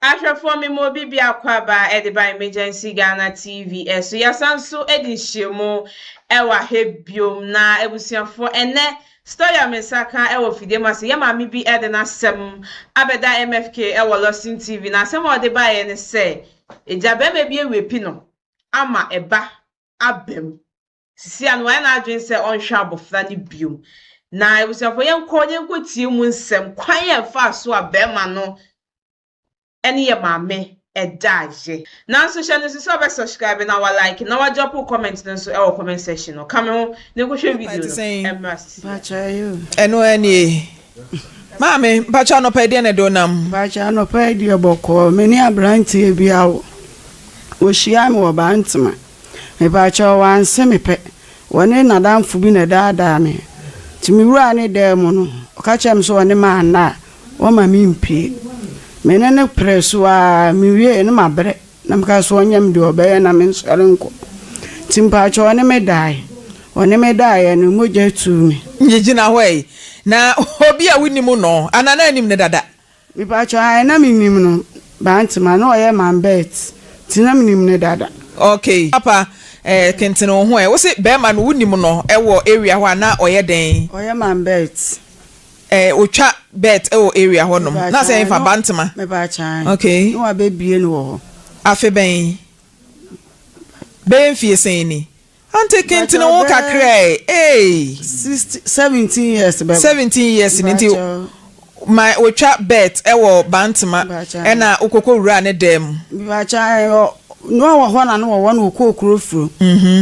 Ahwefo me mo bibia kwaba e de by emergency Ghana TV so yasanso edinhyemu e wa hebiom na ebusuafo ene story amesaka e wo fide mase ya maami bi e de na sem abeda MFK e wo Lawson TV na sem o de by ne se ejabe me bi ewepi no ama eba abem sisi anu na adwen se onhwa abofra ne biom na ebusuafo yenko tie mu nsem kwan ye fa so abema no any your mame daje. Now so channel so subscribe na wa like na wa drop comment na so our comment section no come on ne go share video no bacha you eno ani mame bacha no pede ne do nam bacha no pede boko me ni abrantie bia wo hia me wo bantema me bacha wanse me pe woni nadamfo bi na daada me timi wura ne dem no ka chem so woni ma na wo ma mi mpie menene preswa miwie ne mabre na mka so nyam de obeye na mensore nko timpa cho ne medai one medai ne moja tumi nyegina hoi na obi a winimu no anana anim ne dada mi pa cho ai na minim no bantima no oye mambet tina minim ne dada okay papa kentino ho wo se be ma no winimu no ewo area ho na oye den oye mambet otwa bet o area honom na say fa bantama me ba chan okay no abebie no ho afe ben fie sen ante kentino ho kakra 17 years be 17 years nti my otwa bet ewo bantama na okoko wura ne dem me ba chan no ho na no wo na okokoro furu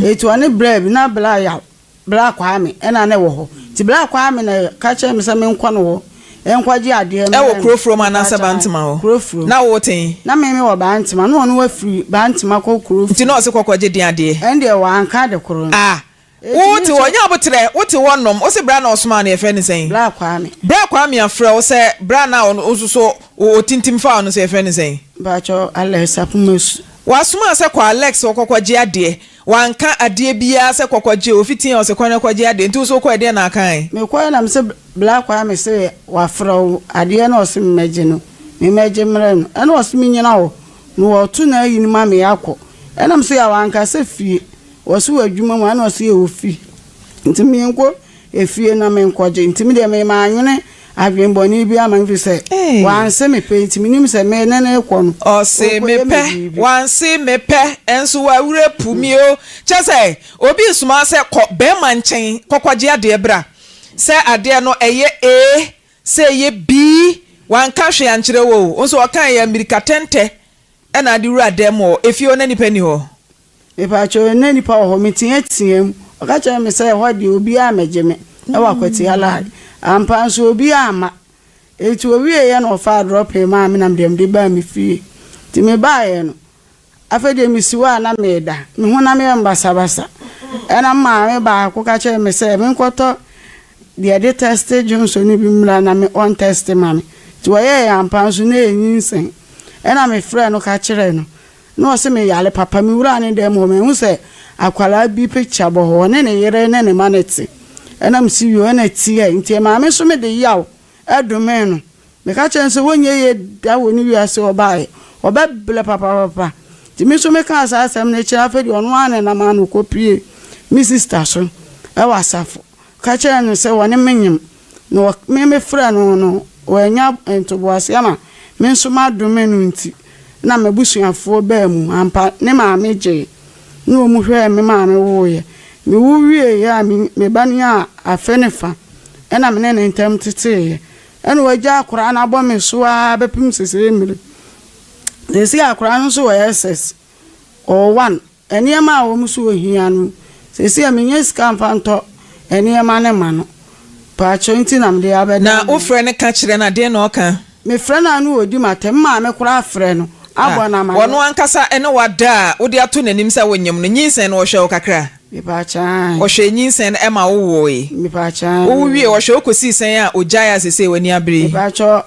etu ane bread na black kwame na ne wo ho ti black kwame na ka che me se me nkwa no wo enkwaji ade e wo krofro ma na se bantima ho krofro na wo ten na me wo bantima no no wa free bantima ko krofro ti no se kokwaje din ade ende wa anka de koro wo ti wo nya botre wo ti wonom wo se bra na osman e fe ne sen black kwame afra wo se bra na osuso o tintim fa no se e fe ne sen ba cho Alleges apumesu wasuma se kwa Alex okokwaje ade wanka ade bia se kokwaje ofitin o se kwana kwaje ade nti so kwa ade na kan me kwa na mse black kwame se wafra ade na osim meje no me meje mre no ana osim nyina wo no otu na yi ni ma me yakọ ana mse ya wanka se fie wosu adwuma mu ana osi e ofi nti me nko efie na me nkwaje nti me de me ma anwene Agbemboni bi amanfi se wanse me pe ntimi nim se me nene ekwo no o se me pe wanse me pe enso wa wure pumi o chese obi suma se be manchen kokwaje ade bra se ade no eye se ye b wanka hwe ankire wo nso okan ya America tente na ade wura dem o efi o nani pani ho e pa cho nani pa ho metin atiem o ka cha me se ho de obi amejeme e wa kwati ala ampanso obi ama etu owie ye no fa drop e ma me nam dem de ba me fie ti me ba ye no afede mi siwa na me da me ho na me mbasa ena ma me ba ko ka che me se me nkoto de test Johnson bi mra na me on test ma me ti wo ye ampanso na enyinsen ena me frɛ no ka kire no no se me yale papa mi wura ne dem ho me hu se akwala bi picture bo ho ne yere ne maneti ena msi yo na tie ntie ma me so me de yaw adome no me ka chense wonye ye da woni wiase obae obeble papa ti me so me ka asa asem na chi afedi ono ane na ma no kopie mi sister so e wasafo ka chense se woni menyim no me fra no wanya entoboase ama me so ma adome no nti na mebusuafo ba mu ampa ne ma meje no mu hwe me ma me wo ye mi wuwie ya me bania afenefa ena me ne ntem tete ena waja akura na bo me so a bepim sese emire desi akura no so SS o 1 eniema a wo muso ohia no sese amenye scan fanto eniema ne ma no pa chonti na mde abeda na o frɛ ne ka kire na de na oka me frɛ na no odi matem ma me kura frɛ no abo na ma wono ankasa ene wada wo de ato nanim sa wonyam no nyinsen no hwe o kakra mi pa chan o hwe nyinsen e ma wo yi mi pa chan o wie o hwe okosi sen a ojaya sese wani abere mi pa cho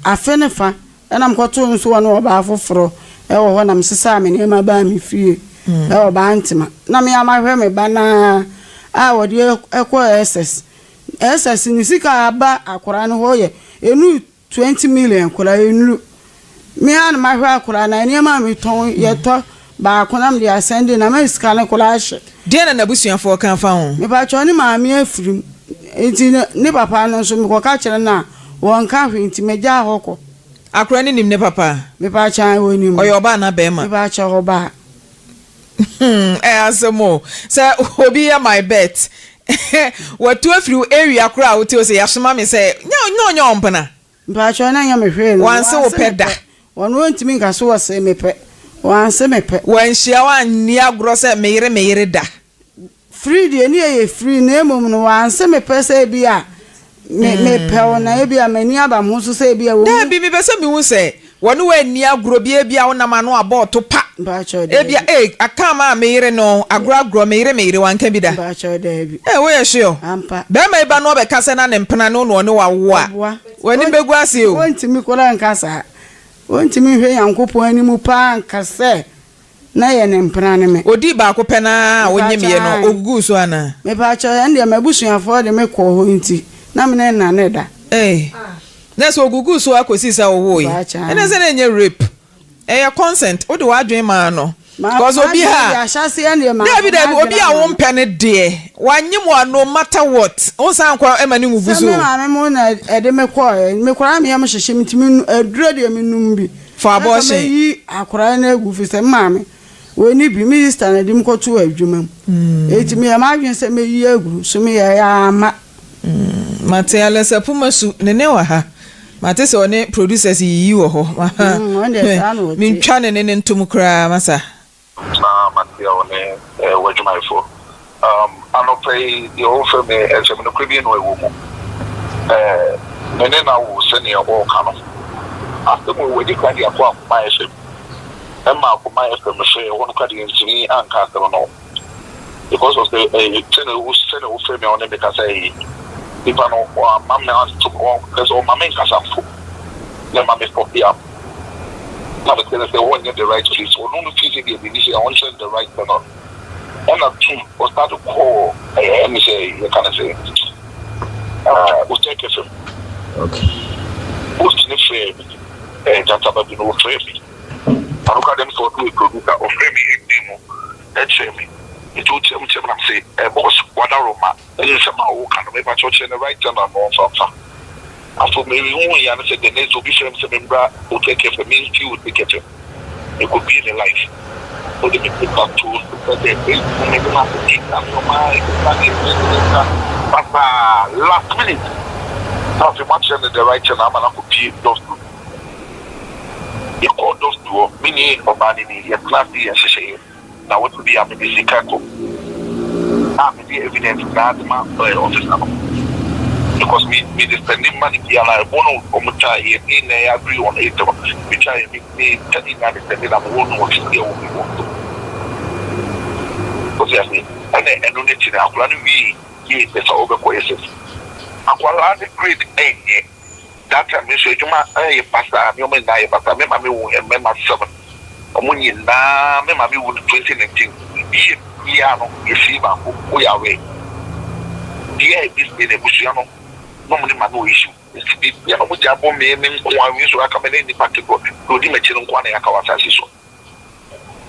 afenefa ena mkoto nso wono oba afoforo e wo ho na msesa me ne ma ba mi fie e oba antima na me amahwe me ba na a wo de ekwo SS ni sika aba akora no ho ye enu 20 million kora enu Me and my akura na niema me ton yeto ba akona me dey send na me sika ne kula ahye. Dia na busuafo kan fa ho. Me ba cho ni maami afirim. Enti ne papa no so me ko ka kire na won ka hwe enti me ja hoko. Akura ni nim ne papa. Me ba cha woni mu. Oyo ba na be ma. Me ba cha ho ba. Asemo. Say obi ya my bet. What two afri area akura wo te say yasoma me say nyo mpana. Me ba cha na nya me hwe no. Wan se wo peda. Won won timi nka so wo se me pe. Wan se me pe. Wan hia wan ni agro se me yere da. Free de ni e free na emom no wan se me pe se bi a me pe ona e bi a mani aba mo so se bi a wo. Da bi be se mi hu se wonu wa ni agro bi e bi a wona ma no abo to pa. Ba cha de. E bi aka ma me yere no agro me yere wan ka bi da. Ba cha de bi. Wo ye sure. Ampa. Be ma iba no be kase na ne mpena no no wa wo a. Wani begu ase o. Won timi kola nkasa. Won timi hwe yankopon animu pa nkase. Na ye ne mpena ne me. Odi ba ko pena onyemie no ogugu so ana. Me ba cha ya ndie mabusuafo de me ko ho nti. Na me na ne da. Na so ogugu so akosi sa wo yi. Ene se na enye rape. Consent. Odi wa adwen ma no. Because obi ha. David obi a wo mpene de. Wanyem wa no matter what. O san kwa emani mu buso. Me ma me na ede me ko me kora me yam hyehye mtimi aduro de me num bi. For abortion. Yi akora na egu fi se ma me. Woni bi minister na dim ko to adwuma. Eti me ma adwen se me yi egu so me ya ama. Mate alesa pumasu nene wa ha. Mate se one producers yi wo ho. Min twa ne ntum kra masa. Na mate one wadwumaifo. Ano pay the whole family and some no Caribbean no ewo mu. Nene na wo se ne o ka no. After we wedi kwa dia kwa my ship. Emma ko my FM share one kwa dia ntini anka no. Because of the channel who send o family on make say people no mam na to go cuz o mam nka samfo. Na mam stop here. Now because they want the right to this. So no physically the issue I want the right or not. And that too was start to call me say you can say we take FM. Okay. What's the frame? That's about the no frame. I look at them for do a producer of frame in demo. That's me. It would tell me say boss Wadaroma. And you say my kind of make church in the right turn and on something. After me only and said the next will be frame remember who take care for me few would be get it. It could be in the life. So they make back to the make them have to take that from my last minute. Now if you match in the right turn I'm gonna copy those two. You call those two mini or body your class B and say now what would be a maybe Chicago. I'm the evidence that my office because me spending money here like one of my in agree on it which I me telling that I'm one of the and on it I'm planning we get the over questions. I'm going to grade A. That time I say you pastor you may die but I remember me and member 7 among you na me mami would 2019 yeah no you see ba we are way yeah this be the bushano normally man no issue it's be ya no ja bo me nko we so aka me ni particular do di mechi nko na aka wasasi so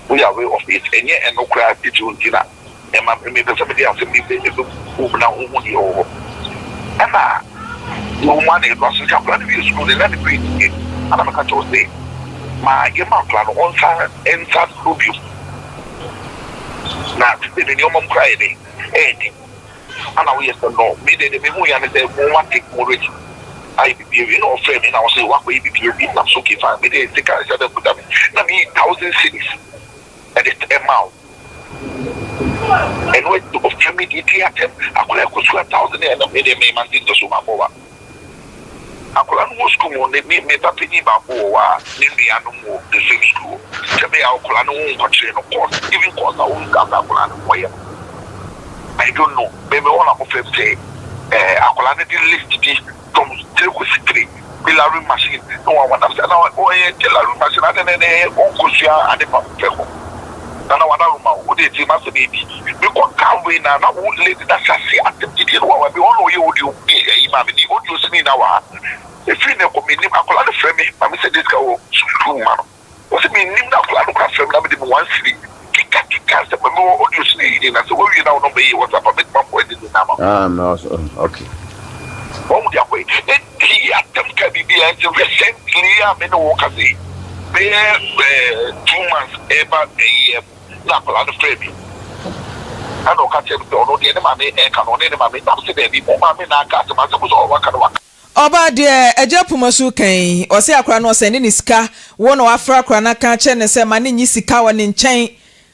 we are way of it and yeah and no cry to ntina e ma me be somebody else me be who na who ni o ama no one is was ka plan we school let me pray and I'm going to say my game plan on side and side review na the new mom cry dey and I yes no me dey me who ya me say one take more rich I be you know friend and I was say what we be I'm so okay fine me dey take care of put up na me 1,000 cities and it's amount and when to of me the theater I could have 1,000 and me dey me man did to so my boy akola no school mo me papa ni ba bo wa ni nua no mo the same school se me akola no won kwatre no course even course I won ka akola no boy I don't know maybe one of them say akola no the list be from 3 Bilary machine no one understand now oh Bilary machine and then on ko sia ade pa pe ko na one room what they do, Master Baby. Because can't win now, not would lady that shall see at the detail. What we all know you would do, Imam, the audio seen now. If you never come in, I call the frame, I said this girl, man. What's it mean? Name that plan of frame, number one city. Can't say more audio seen, and so we now know what's up. I make my point in the number. Okay. One way, he attempted to be recently. I mean, walk as a 2 months ever a year. Not a lot of framing. I don't catch it. Don't the enemy and can only mammy. That's the baby. Mammy, I got the master was all work and work. Oba de eja pumasu kan o se akra no send ni sika wo no afra akra na kan che ne se mane nyi sika wo ne nchen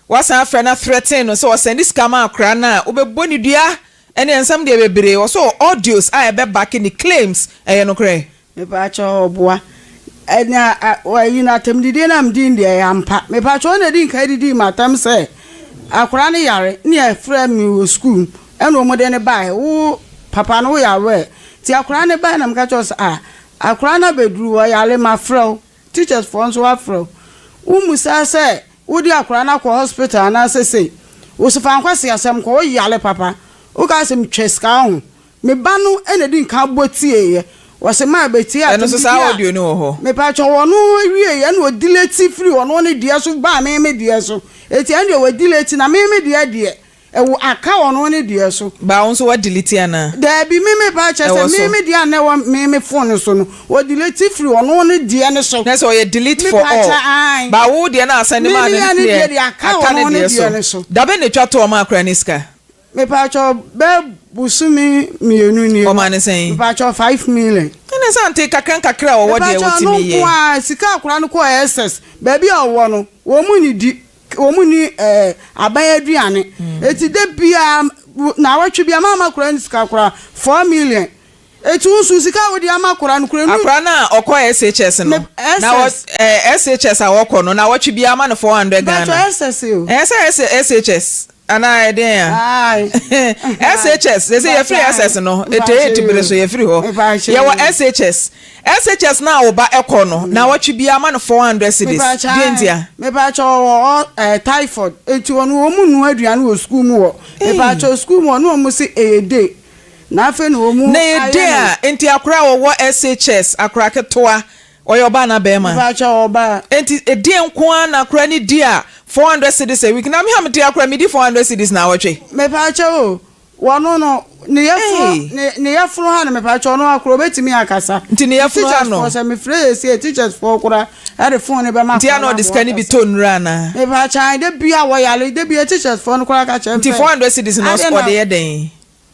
wasa afra na threaten no so o send sika ma akra na obebo ni dua ene ensam de bebre o so audios a ebe back in the claims no kre me pa cho oboa ena wa yi na tem didi na mdin de yampa me pa cho na din ka didi matam se akra ne yare ne afra mi wo school ena o mo de ne bai wo papa no yare ti akra ne bai na mka cho akra na bedru wa yare ma fro teachers for nso wa fro umusa se wo di akra na ko hospital na se wo so fa nkwase asem ko yale papa o ka sem tweska ho me ba no ena di nka botie wo se ma betie eno so sa audio no ho me pa cho wo no wie ye na o delete free wo ne die so ba me die so eti ene o delete na me die ewo aka wo no ne die so ba won so wa delete ana da bi me pa cha se me die na wo me phone so no o delete free wo no ne die ne so na so ye delete for all ba wo die na asane ma ne aka ne die so da be ne twa to ma akra ni ska me pa cho be busumi mienu ni o ma ne sen me pa cho 5 million ene sante kakra wo de wotimi ye kwa sika akra no ko SS ba bi owo no wo mu ni di wo mu ni abaya aduane eti de bia na watwe bia mama kura ni sika kura 4 million eti unsu sika wo di ama kura no kura akra na okọ SHS no na SHS awoko no na watwe bia ama no 400 Ghana ba SS o SHS ana eden SHS they say you free SS no ete bere so you free ho ye wo SHS na wo ba ekọ no na watwe bia ama no 400 cedis dentia me ba cho typhoid eti onu omu nu aduane wo school mu wo me ba cho school mu no omu si day na afa no omu na day a enti akra wo SHS akra ketoa oyoba na be ma ba cho oba enti edi enko na akra ni dia 400 cedis a week na me hamti akra me di 400 cedis na watwe me pa cho wono no ne yafro ha na me pa cho no akro betimi akasa nti ne yafro ha no for me phrase teachers for kura e phone e be ma nti na disca ni bi tonura na me pa cha de bia wo yale de bia teachers for no kura ka cha nti 400 cedis no so de yeden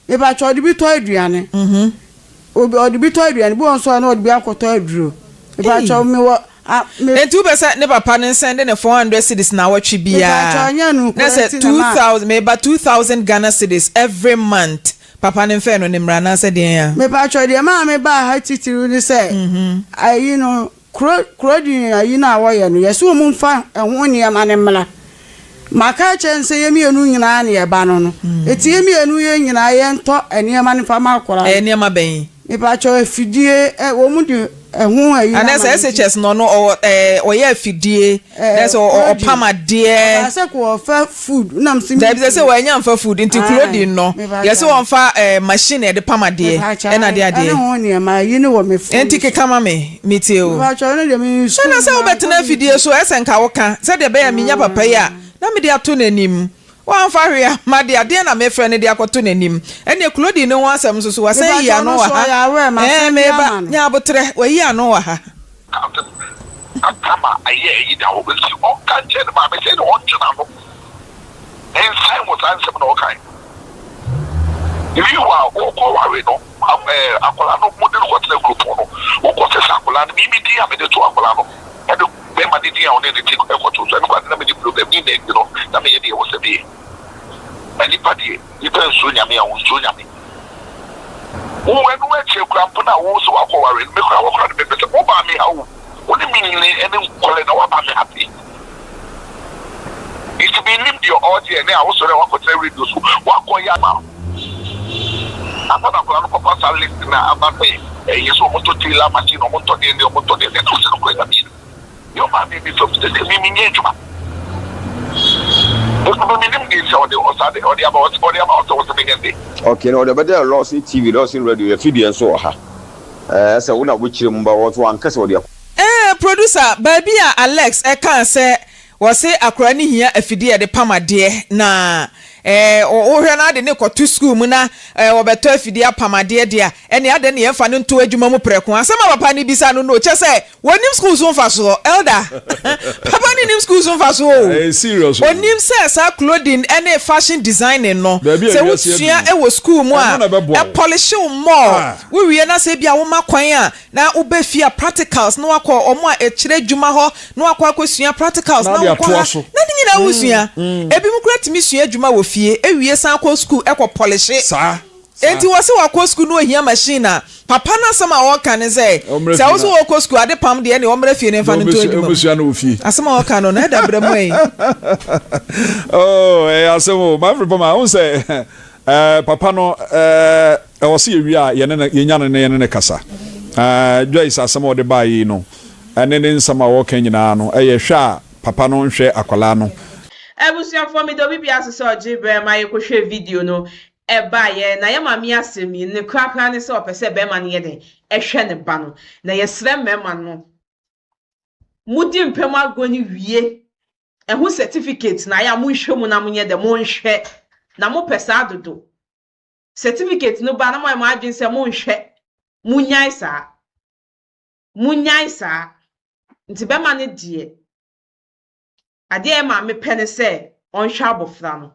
me pa cho de bi to aduane obi bi to aduane bi won so na obi akoto aduro me pa cho me wo enti ubesa ne papa ne send ne 400 cedis na watwe bia na say 2000 maybe 2000 Ghana cedis every month papa ne fe no ne mra na say den ya me pa cho de ma me ba ha titiru ni say ayi no crowding ayi na awoye no yeso mu mfa ehwo ne ma ne mla maka chense yemi enu nyina na ye ba no eti yemi enu ye nyina ye nto ene ma ne fa ma akora ene ma ben me pa cho afidie wo mu de ehun ayi na ana SHS no oye afidie na so opamade ase ko fa food na msim da bi se we nya mfa food into clothing no yes won fa machine de pamade e na de ade ana won ne ma yi ne wo me food enti keka ma me meteo pa cho ne de me so na se wo betena afidie so ese nka wo ka se de be ya minya papa ya na me de ato nanim wan fa hwe ma de ade na me frɛ ne de akoto nanim ene clothing no wasam so wasan yi ano wa ha me ba nya botre wa yi ano wa ha Atama aye yi da wo si o kan che ma me se no on tuna no en sai mo san se no kan you are o ko wa we no akola no mo de ko tele group no o ko se akola no mi di a me de to akola no e do be ma di dia on de ti ko to so no kwa na me di problem ni ne no na me ye de wo se bi ani padi ni ben so nya me a wo so nya me wo enu e che krampo na wo so akwa we me kwa wo kwa de be se wo ba me ha wo oni minile ene kole na wa ba me happy it be nim the audio na wo so re wa ko tell radio so wa ko ya ma apa na ko papa sa list na abape yeso mo to tila machine mo to de mo to de no se ko ya bi yo ma mi so de mi nye juma Okay, no, the better Lawson TV, Lawson Radio, a video and so ha. As a one which you what one case or the producer, baby, Alex, I can't say, was say a cranny here if you dear the Pama dear, na. Or na de ne to school mu na obeto afidi apama de dia ene ade ne yefa no to adwuma mu preko asema papa ni bisa no no che say wonim school so fa so elder papa ni nim school so fa so serious onim say sa clothing ene fashion designing no say wusua e wo school mu a e polish more we wie na say bia wo makwan a na obefia practicals no akọ omo a e kire adwuma ho no akọ akosua practicals na wo kwa na ni nyina wusua ebi mu kura timi sua adwuma wo ewie san ko school eko polish sa enti wo se wa ko school no ohia machine na papa na sama wo kan say se wo so wo ko school ade pam de ne wo mra fie ne fa no to adwuma asema wo kan no na da bramo yi oh asemo my friend papa won say papa no wo se ewie a ye ne kasa Joyce asema wo de ba yi no ene ne nsama wo kan nyina no ye hwa papa no nhwe akwala no ebusuafo mi do bibia so ojibre ma yekohwe video no eba ye na ye mami asemi ne krakra ne se opese be ma ne ye den ehwe ne ba no na ye sre mema no mudi mpem agoni wie ehu certificate na ya mu hwe mu na mu nye de mu nhwe na mu pesa adodo certificate no ba na mo adwin se mu nhwe mu nyai sa nti be ma ne die ade ma me pene se on shabofra no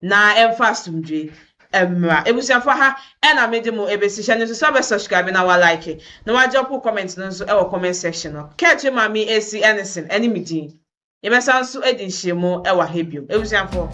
na emfa sumdwe emra ebusiafo ha na me de mo ebesihye no so be subscribe na wa like na wa drop comment no so e wo comment section no catch ma me AC anything any meeting ye be san so edin hyemo e wa hebio ebusiafo